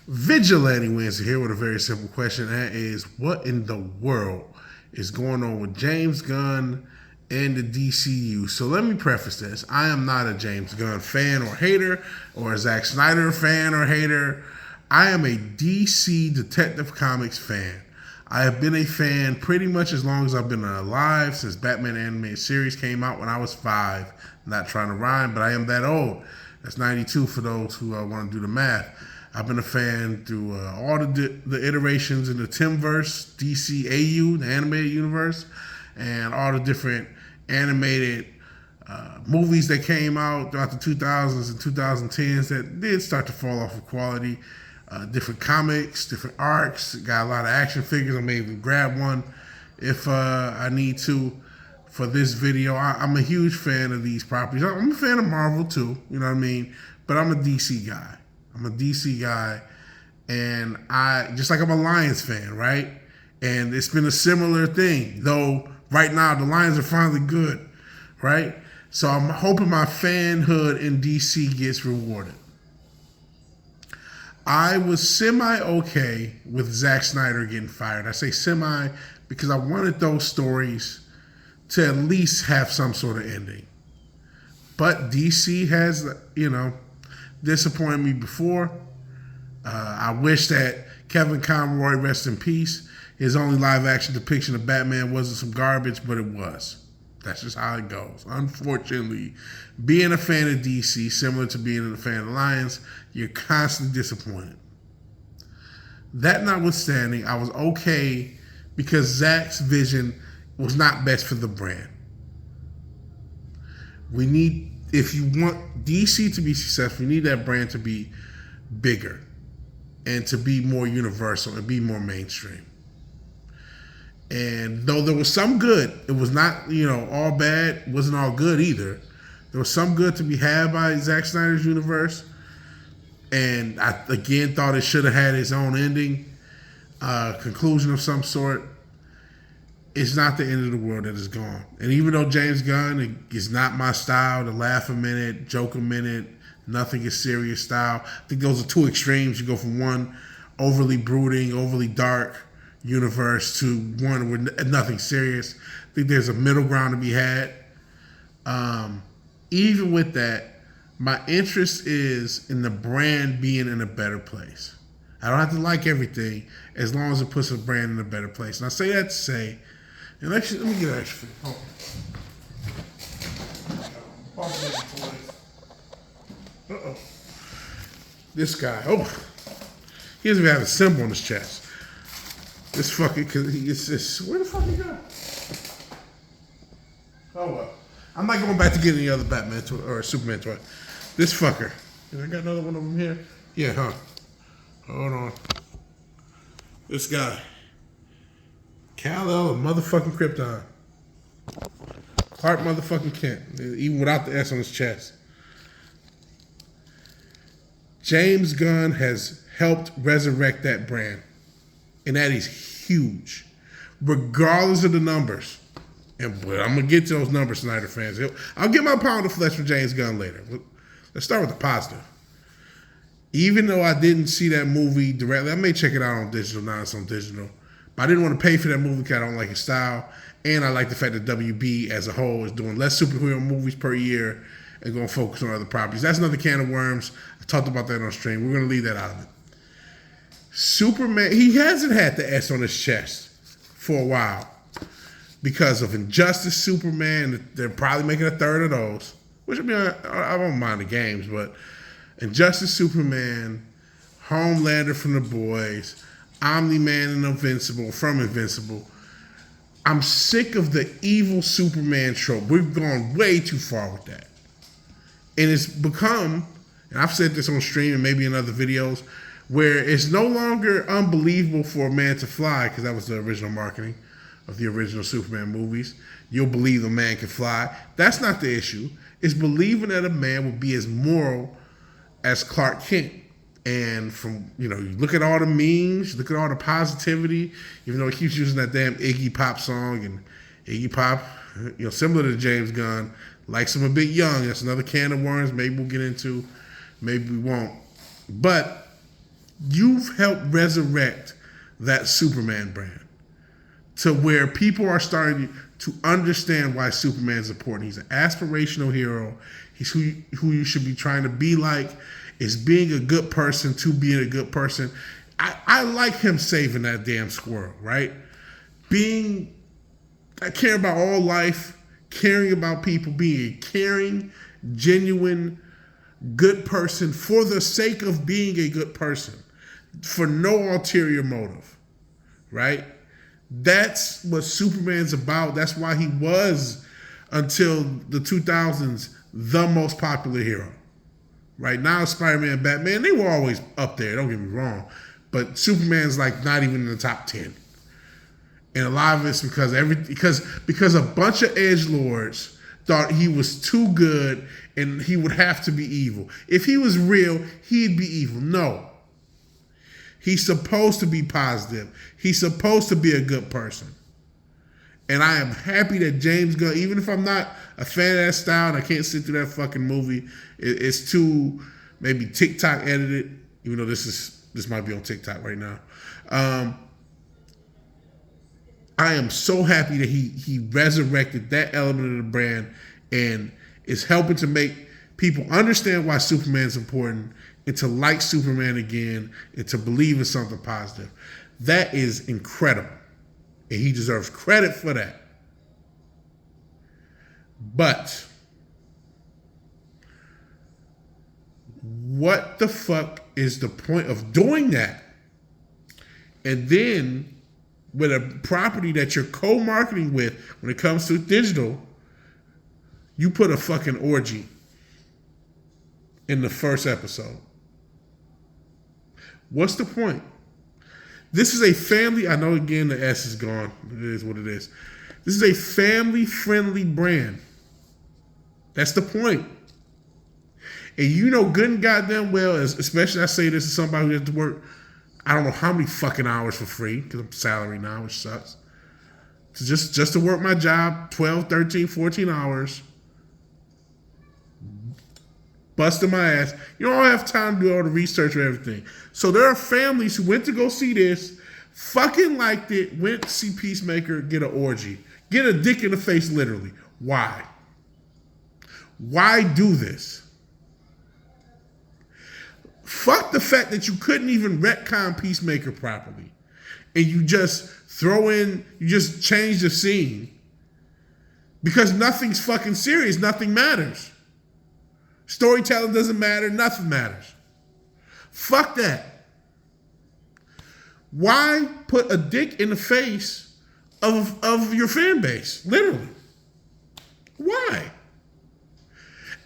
Vigilante Wednesday here with a very simple question. That is, what in the world is going on with James Gunn and the DCU? So let me preface this. I am not a James Gunn fan or hater or a Zack Snyder fan or hater. I am a DC Detective Comics fan. I have been a fan pretty much as long as I've been alive, since Batman animated series came out when I was 5. Not trying to rhyme, but I am that old. That's 92 for those who want to do the math. I've been a fan through all the iterations in the Timverse, DCAU, the animated universe, and all the different animated movies that came out throughout the 2000s and 2010s that did start to fall off of quality. Different comics, different arcs. Got a lot of action figures. I may even grab one if I need to for this video. I'm a huge fan of these properties. I'm a fan of Marvel too, you know what I mean? But I'm a DC guy. And I, just like I'm a Lions fan, right? And it's been a similar thing, though right now the Lions are finally good, right? So I'm hoping my fanhood in DC gets rewarded. I was semi-okay with Zack Snyder getting fired. I say semi because I wanted those stories to at least have some sort of ending. But DC has, disappointed me before. I wish that Kevin Conroy, rest in peace, his only live-action depiction of Batman wasn't some garbage, but it was. That's just how it goes. Unfortunately, being a fan of DC, similar to being a fan of the Lions, you're constantly disappointed. That notwithstanding, I was okay because Zack's vision was not best for the brand. If you want DC to be successful, you need that brand to be bigger and to be more universal and be more mainstream. And though there was some good, it was not, all bad, it wasn't all good either. There was some good to be had by Zack Snyder's universe. And I, again, thought it should have had its own ending, conclusion of some sort. It's not the end of the world that is gone. And even though James Gunn is not my style, the laugh a minute, joke a minute, nothing is serious style. I think those are two extremes. You go from one overly brooding, overly dark universe to one with nothing serious. I think there's a middle ground to be had. Even with that, my interest is in the brand being in a better place. I don't have to like everything as long as it puts a brand in a better place. And I say that to say, and actually, let me get an extra. Uh-oh. This guy, he doesn't even have a symbol on his chest. This fucking, it's this, where the fuck he go? Oh well. I'm not going back to get any other Batman toy or Superman toy. This fucker. I got another one of them here. Yeah, huh? Hold on. This guy. Kal-El of motherfucking Krypton. Clark motherfucking Kent. Even without the S on his chest. James Gunn has helped resurrect that brand. And that is huge. Regardless of the numbers. But I'm going to get to those numbers, Snyder fans. I'll get my pound of flesh for James Gunn later. Let's start with the positive. Even though I didn't see that movie directly, I may check it out on digital, now it's on digital. But I didn't want to pay for that movie because I don't like his style. And I like the fact that WB as a whole is doing less superhero movies per year and going to focus on other properties. That's another can of worms. I talked about that on stream. We're going to leave that out of it. Superman, he hasn't had the S on his chest for a while because of Injustice Superman. They're probably making a third of those, which I mean, I don't mind the games, but Injustice Superman, Homelander from The Boys, Omni-Man and Invincible from Invincible. I'm sick of the evil Superman trope. We've gone way too far with that. And it's become, and I've said this on stream and maybe in other videos, where it's no longer unbelievable for a man to fly, because that was the original marketing of the original Superman movies. You'll believe a man can fly. That's not the issue. It's believing that a man will be as moral as Clark Kent. And from, you look at all the memes, look at all the positivity, even though he keeps using that damn Iggy Pop song, and Iggy Pop, similar to James Gunn, likes him a bit young. That's another can of worms maybe we'll get into, maybe we won't. But You've helped resurrect that Superman brand to where people are starting to understand why Superman is important. He's an aspirational hero. He's who you should be trying to be like. Is being a good person to being a good person. I like him saving that damn squirrel, right? I care about all life, caring about people, being a caring, genuine, good person for the sake of being a good person, for no ulterior motive, right? That's what Superman's about. That's why he was, until the 2000s, the most popular hero. Right now, Spider-Man and Batman, they were always up there, don't get me wrong. But Superman's like not even in the top 10. And a lot of it's because a bunch of edgelords thought he was too good and he would have to be evil. If he was real, he'd be evil. No. He's supposed to be positive. He's supposed to be a good person. And I am happy that James Gunn, even if I'm not a fan of that style and I can't sit through that fucking movie, it's too maybe TikTok edited, even though this might be on TikTok right now. I am so happy that he resurrected that element of the brand and is helping to make people understand why Superman's important and to like Superman again and to believe in something positive. That is incredible. And he deserves credit for that. But what the fuck is the point of doing that? And then with a property that you're co-marketing with when it comes to digital, you put a fucking orgy in the first episode. What's the point? This is a family, I know again the S is gone. It is what it is. This is a family-friendly brand. That's the point. And you know good and goddamn well, especially I say this to somebody who has to work, I don't know how many fucking hours for free, because I'm salary now, which sucks. So just to work my job, 12, 13, 14 hours, busting my ass. You don't have time to do all the research or everything. So there are families who went to go see this, fucking liked it, went to see Peacemaker, get an orgy. Get a dick in the face, literally. Why? Why do this? Fuck the fact that you couldn't even retcon Peacemaker properly. And you just you just change the scene. Because nothing's fucking serious. Nothing matters. Storytelling doesn't matter. Nothing matters. Fuck that. Why put a dick in the face of your fan base? Literally. Why?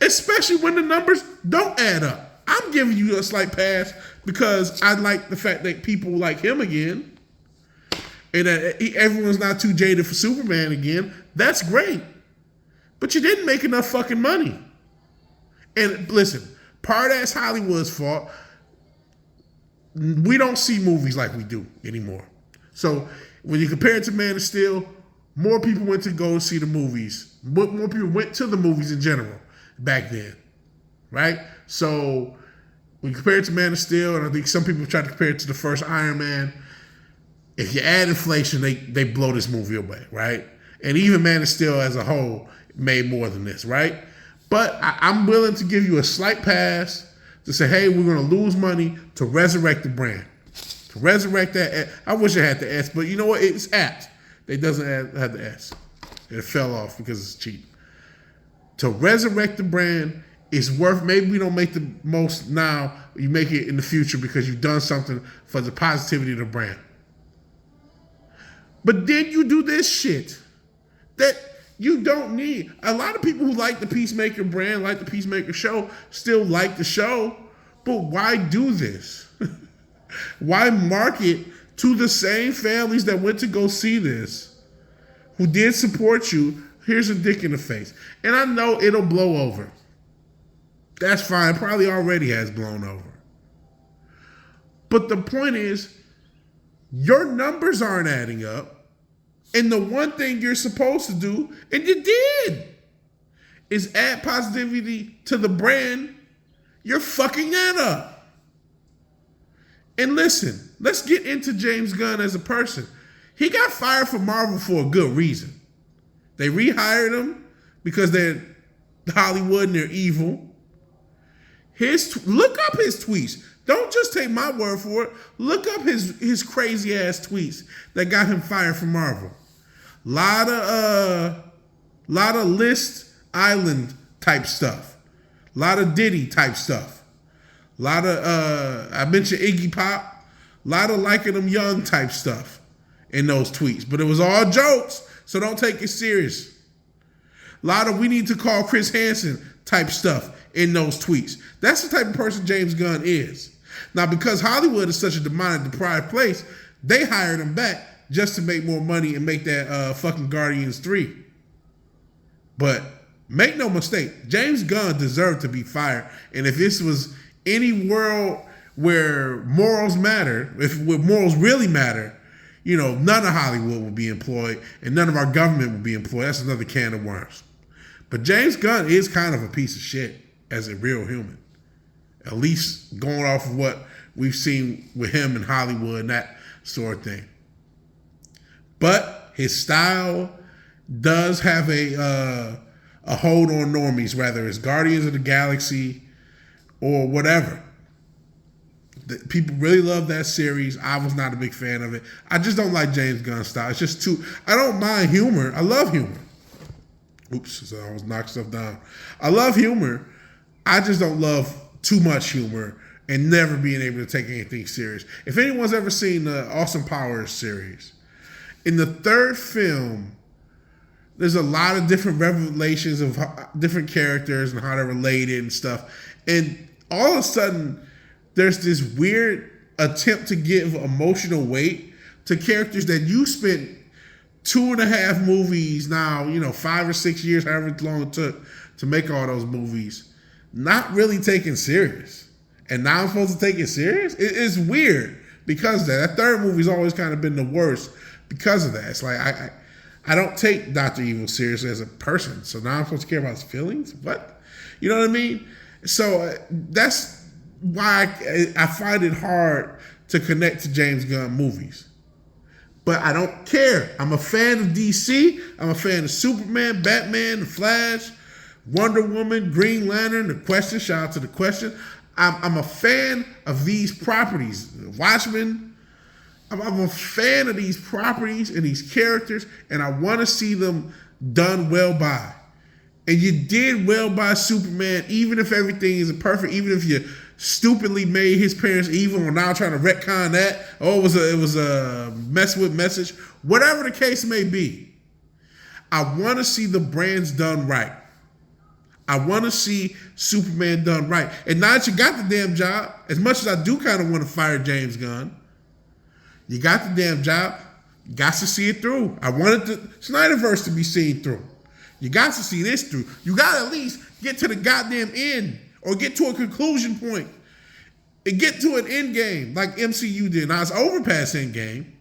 Especially when the numbers don't add up. I'm giving you a slight pass because I like the fact that people like him again and that everyone's not too jaded for Superman again. That's great. But you didn't make enough fucking money. And listen, part of that's Hollywood's fault. We don't see movies like we do anymore. So when you compare it to Man of Steel, more people went to go see the movies. More people went to the movies in general back then, right? So when you compare it to Man of Steel, and I think some people try to compare it to the first Iron Man, if you add inflation, they blow this movie away, right? And even Man of Steel as a whole made more than this, right? But I'm willing to give you a slight pass to say, hey, we're going to lose money to resurrect the brand. To resurrect that. I wish I had the S, but you know what? It's apt. It doesn't have the S. It fell off because it's cheap. To resurrect the brand is worth, maybe we don't make the most now, you make it in the future because you've done something for the positivity of the brand. But then you do this shit that you don't need. A lot of people who like the Peacemaker brand, like the Peacemaker show, still like the show, but why do this? Why market to the same families that went to go see this, who did support you? Here's a dick in the face. And I know it'll blow over. That's fine. Probably already has blown over. But the point is, your numbers aren't adding up. And the one thing you're supposed to do, and you did, is add positivity to the brand. You're fucking that up. And listen, let's get into James Gunn as a person. He got fired from Marvel for a good reason. They rehired him because they're Hollywood and they're evil. Look up his tweets. Don't just take my word for it. Look up his crazy ass tweets that got him fired from Marvel. Lot of List Island type stuff. Lot of Diddy type stuff. Lot of I mentioned Iggy Pop. Lot of liking them young type stuff in those tweets. But it was all jokes, so don't take it serious. Lot of we need to call Chris Hansen type stuff in those tweets. That's the type of person James Gunn is. Now, because Hollywood is such a demonic, deprived place, they hired him back just to make more money and make that fucking Guardians 3. But make no mistake, James Gunn deserved to be fired. And if this was any world where morals matter, where morals really matter, you know, none of Hollywood will be employed and none of our government will be employed. That's another can of worms. But James Gunn is kind of a piece of shit as a real human. At least going off of what we've seen with him in Hollywood and that sort of thing. But his style does have a hold on normies, whether it's Guardians of the Galaxy or whatever. People really love that series. I was not a big fan of it. I just don't like James Gunn's style. It's just too... I don't mind humor. I love humor. Oops, so I was knocking stuff down. I love humor. I just don't love too much humor and never being able to take anything serious. If anyone's ever seen the Austin Powers series, in the third film, there's a lot of different revelations of different characters and how they're related and stuff. And all of a sudden, there's this weird attempt to give emotional weight to characters that you spent 2.5 movies now, 5 or 6 years, however long it took to make all those movies, not really taking serious. And now I'm supposed to take it serious? It's weird because of that. That third movie's always kind of been the worst because of that. It's like, I don't take Dr. Evil seriously as a person, so now I'm supposed to care about his feelings? What? You know what I mean? So that's why I find it hard to connect to James Gunn movies. But I don't care. I'm a fan of DC. I'm a fan of Superman, Batman, The Flash, Wonder Woman, Green Lantern, The Question. Shout out to The Question. I'm a fan of these properties. Watchmen. I'm a fan of these properties and these characters, and I want to see them done well by. And you did well by Superman, even if everything isn't perfect, even if you stupidly made his parents evil and now trying to retcon that. Oh, it was a mess with message. Whatever the case may be, I want to see the brands done right. I want to see Superman done right. And now that you got the damn job, as much as I do kind of want to fire James Gunn, you got the damn job, you got to see it through. I wanted the Snyderverse to be seen through. You got to see this through. You got to at least get to the goddamn end or get to a conclusion point and get to an end game like MCU did. Now, it's over past end game.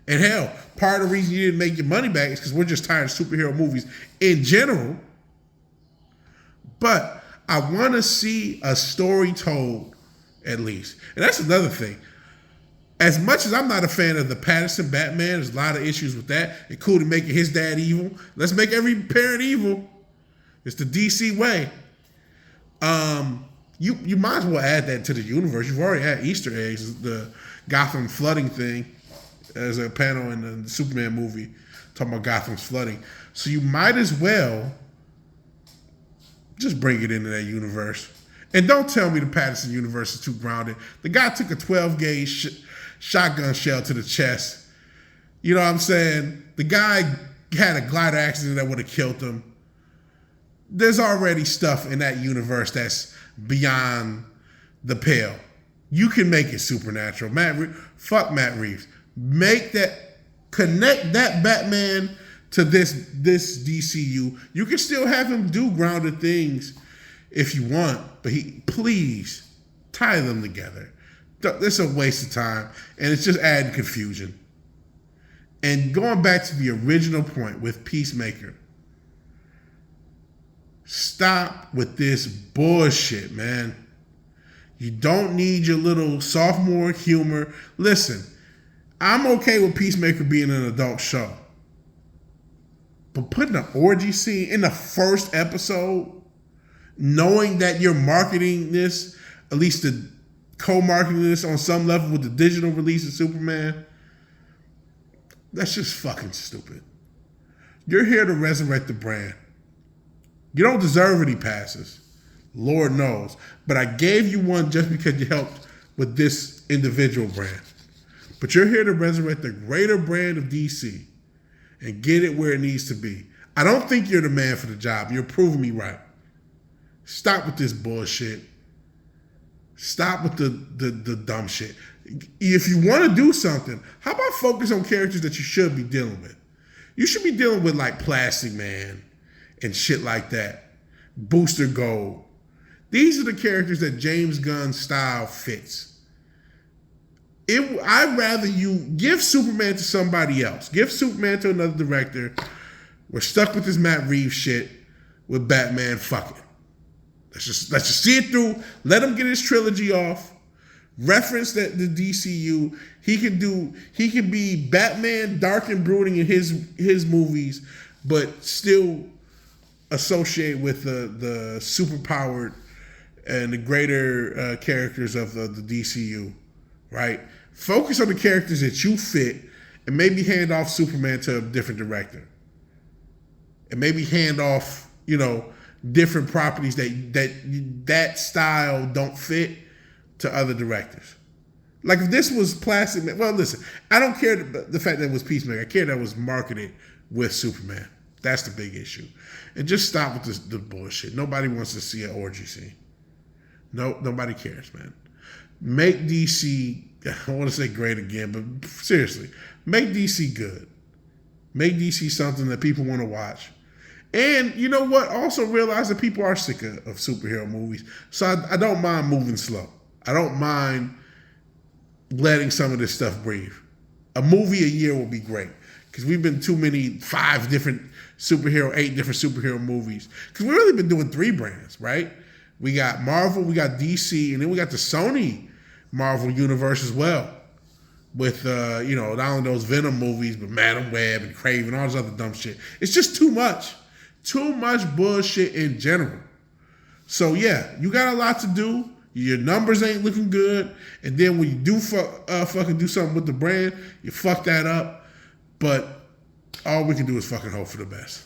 And hell, part of the reason you didn't make your money back is because we're just tired of superhero movies in general. But I want to see a story told, at least. And that's another thing. As much as I'm not a fan of the Pattinson Batman, there's a lot of issues with that, including making his dad evil. Let's make every parent evil. It's the DC way. You might as well add that to the universe. You've already had Easter eggs, the Gotham flooding thing, as a panel in the Superman movie talking about Gotham's flooding. So you might as well just bring it into that universe. And don't tell me the Pattinson universe is too grounded. The guy took a 12-gauge shotgun shell to the chest. You know what I'm saying? The guy had a glider accident that would have killed him. There's already stuff in that universe that's beyond the pale. You can make it supernatural. Fuck Matt Reeves. Connect that Batman to this DCU. You can still have him do grounded things if you want, but please tie them together. It's a waste of time, and it's just adding confusion. And going back to the original point with Peacemaker, stop with this bullshit, man. You don't need your little sophomore humor. Listen, I'm okay with Peacemaker being an adult show. But putting an orgy scene in the first episode, knowing that you're marketing this, at least the co-marketing this on some level with the digital release of Superman, that's just fucking stupid. You're here to resurrect the brand. You don't deserve any passes. Lord knows. But I gave you one just because you helped with this individual brand. But you're here to resurrect the greater brand of DC and get it where it needs to be. I don't think you're the man for the job. You're proving me right. Stop with this bullshit. Stop with the dumb shit. If you want to do something, how about focus on characters that you should be dealing with? You should be dealing with like Plastic Man and shit like that. Booster Gold. These are the characters that James Gunn's style fits. I'd rather you give Superman to somebody else. Give Superman to another director. We're stuck with this Matt Reeves shit with Batman. Fuck it. Let's just see it through. Let him get his trilogy off. Reference that the DCU. He can be Batman, dark and brooding in his movies, but still associate with the superpowered and the greater characters of the DCU, right? Focus on the characters that you fit, and maybe hand off Superman to a different director, and maybe hand off different properties that style don't fit to other directors. Like if this was Plastic Man, well, listen, I don't care the fact that it was Peacemaker. I care that it was marketed with Superman. That's the big issue. And just stop with the bullshit. Nobody wants to see an orgy scene. No, nobody cares, man. Make DC, I want to say great again, but seriously, make DC good. Make DC something that people want to watch. And you know what? Also realize that people are sick of superhero movies. So I don't mind moving slow. I don't mind letting some of this stuff breathe. A movie a year will be great. Because we've been 8 different superhero movies. Because we've really been doing 3 brands, right? We got Marvel, we got DC, and then we got the Sony Marvel universe as well. With, not only those Venom movies, but Madam Web and Kraven, all this other dumb shit. It's just too much. Too much bullshit in general. So, yeah, you got a lot to do. Your numbers ain't looking good. And then when you do fucking do something with the brand, you fuck that up. But all we can do is fucking hope for the best.